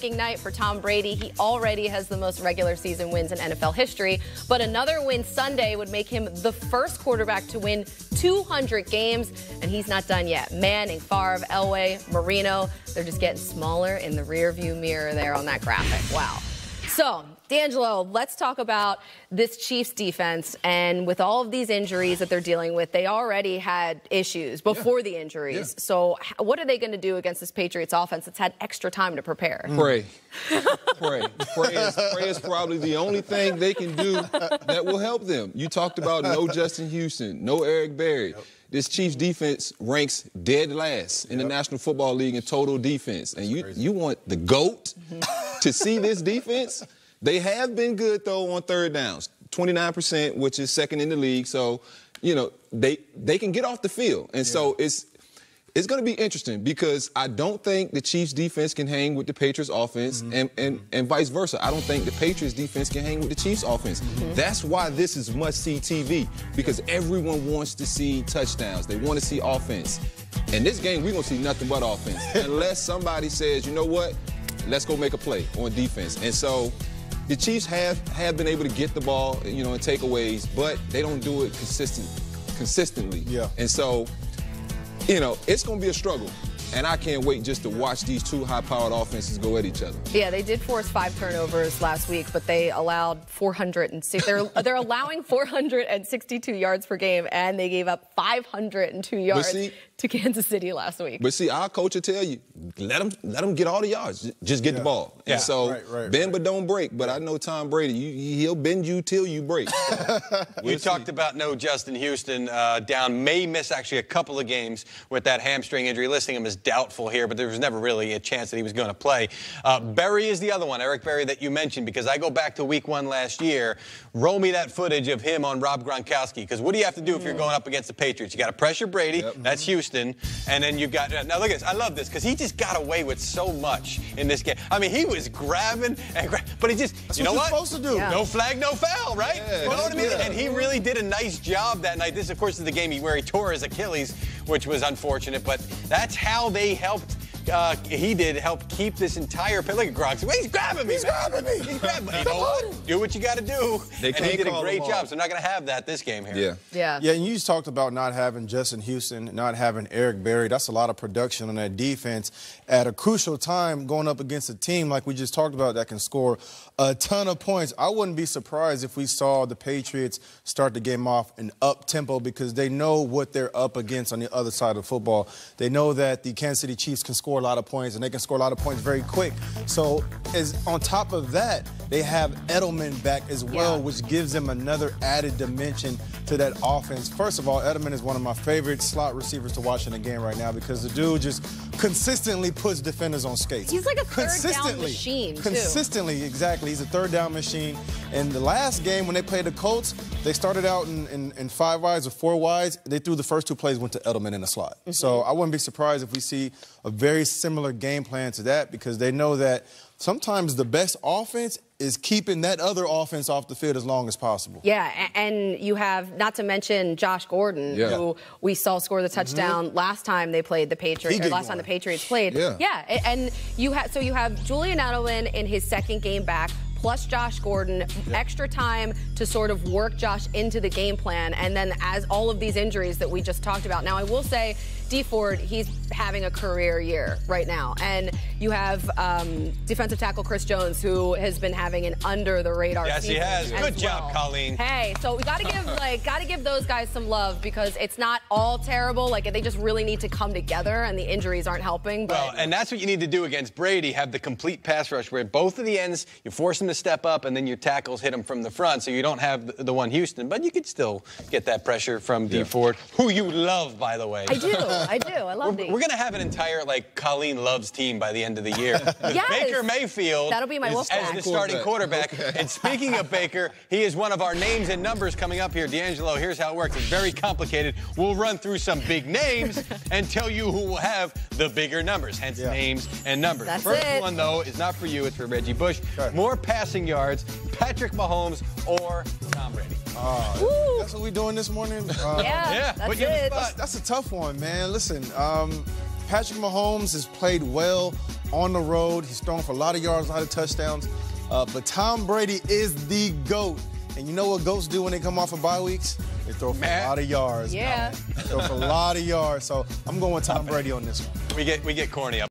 Night for Tom Brady. He already has the most regular season wins in NFL history, but another win Sunday would make him the first quarterback to win 200 games, and he's not done yet. Manning, Favre, Elway, Marino, they're just getting smaller in the rearview mirror there on that graphic. Wow. So, D'Angelo, let's talk about this Chiefs defense. And with all of these injuries that they're dealing with, they already had issues before the injuries. Yeah. So what are they going to do against this Patriots offense that's had extra time to prepare? Pray. Pray. Pray is probably the only thing they can do that will help them. You talked about no Justin Houston, no Eric Berry. Yep. This Chiefs defense ranks dead last in the National Football League in total defense. And you want the GOAT to see this defense? They have been good, though, on third downs, 29%, which is second in the league. So, you know, they can get off the field. And so it's going to be interesting because I don't think the Chiefs defense can hang with the Patriots offense and vice versa. I don't think the Patriots defense can hang with the Chiefs offense. That's why this is must-see TV, because everyone wants to see touchdowns. They want to see offense. In this game, we're going to see nothing but offense unless somebody says, you know what, let's go make a play on defense. And so the Chiefs have been able to get the ball, you know, in takeaways, but they don't do it consistently. Yeah. And so, you know, it's going to be a struggle. And I can't wait just to watch these two high-powered offenses go at each other. Yeah, they did force 5 turnovers last week, but they allowed 406. They're allowing 462 yards per game, and they gave up 502 yards to Kansas City last week. But see, our coach will tell you, let them get all the yards. Just get the ball. Yeah. And so bend but don't break. But I know Tom Brady, he'll bend you till you break. So you talked about no Justin Houston down. May miss actually a couple of games with that hamstring injury. Listing him as doubtful here, but there was never really a chance that he was going to play. Berry is the other one, Eric Berry, that you mentioned, because I go back to week 1 last year. Roll me that footage of him on Rob Gronkowski, because what do you have to do if you're going up against the Patriots? You got to pressure Brady. That's Houston. And then you've got, now look at this. I love this, because he just got away with so much in this game. I mean, he was grabbing and but he just, that's you know what? Supposed to do. No flag, no foul, right? Yeah, you know what I mean? And he really did a nice job that night. This, of course, is the game where he tore his Achilles, which was unfortunate, but that's how they helped. He did help keep this entire play. Look at Gronk. Well, he's grabbing me. He's grabbing me. He's grabbing me. You know what? Do what you got to do. And he did a great job. So they're not going to have that this game here. Yeah, and you just talked about not having Justin Houston, not having Eric Berry. That's a lot of production on that defense at a crucial time going up against a team like we just talked about that can score a ton of points. I wouldn't be surprised if we saw the Patriots start the game off in up-tempo, because they know what they're up against on the other side of football. They know that the Kansas City Chiefs can score a lot of points, and they can score a lot of points very quick. So on top of that, they have Edelman back as well, which gives them another added dimension to that offense. First of all, Edelman is one of my favorite slot receivers to watch in the game right now, because the dude just consistently puts defenders on skates. He's like a third-down machine, too. Consistently, exactly. He's a third-down machine. And the last game, when they played the Colts, they started out in 5 wides or 4 wides. They threw the first 2 plays, went to Edelman in the slot. So I wouldn't be surprised if we see a very similar game plan to that, because they know that sometimes the best offense is keeping that other offense off the field as long as possible. Yeah, and you have, not to mention Josh Gordon, who we saw score the touchdown last time they played the Patriots, or last time the Patriots played. Yeah, and you have Julian Edelman in his second game back, plus Josh Gordon, extra time to sort of work Josh into the game plan, and then as all of these injuries that we just talked about. Now, I will say, D Ford, he's having a career year right now, and you have defensive tackle Chris Jones, who has been having an under-the-radar season. Yes, he has. Good job, Colleen. Hey, so we got to give those guys some love, because it's not all terrible. Like, they just really need to come together, and the injuries aren't helping. But well, and that's what you need to do against Brady. Have the complete pass rush, where both of the ends, you force them to step up, and then your tackles hit them from the front, so you don't have the one Houston, but you could still get that pressure from D Ford, who you love, by the way. I do. I love these. We're going to have an entire, like, Colleen Loves team by the end of the year. Baker Mayfield That'll be my as the starting quarterback. And speaking of Baker, he is one of our names and numbers coming up here. D'Angelo, here's how it works. It's very complicated. We'll run through some big names and tell you who will have the bigger numbers, hence names and numbers. That's the first it. one, though, is not for you. It's for Reggie Bush. More passing yards, Patrick Mahomes or Tom Brady. That's what we're doing this morning? That's it. That's a tough one, man. Listen, Patrick Mahomes has played well on the road. He's thrown for a lot of yards, a lot of touchdowns. But Tom Brady is the GOAT. And you know what GOATs do when they come off of bye weeks? They throw for a lot of yards. Yeah. They throw for a lot of yards. So I'm going with Tom Brady on this one. We get corny up.